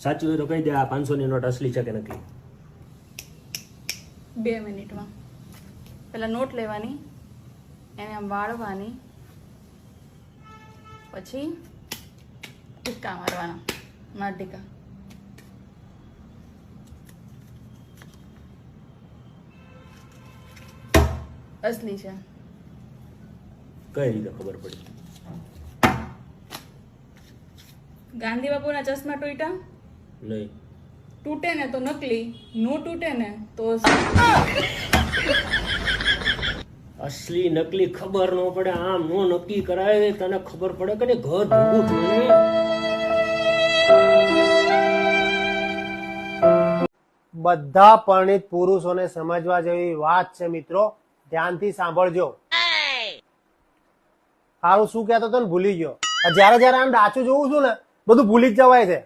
સાચું હોય તો કહી દે આ 500 ની નોટ અસલી છે કે નકલી. 2 મિનિટમાં પેલા નોટ લેવાની, એને આમ વાળવાની, પછી ટીકા મારવાના, માર ટીકા. અસલી છે. કઈ રીતે ખબર પડી? ગાંધી બાપુના ચશ્મા તૂટ્યા, નહીં. તૂટે ને તો નકલી, નો તૂટે ને તો અસલી નકલી ખબર ન પડે, આમ નો નક્કી કરાય. તને ખબર પડે કે નહીં? ઘર ભેગું થયું. બધા પરણિત પુરુષોને સમજવા જેવી વાત છે મિત્રો, ધ્યાનથી સાંભળજો. સારું શું કહેતો હતો ને ભૂલી ગયો. જયારે જયારે આમ ડાચું જોઉં છું ને બધું ભૂલી જ જવાય છે.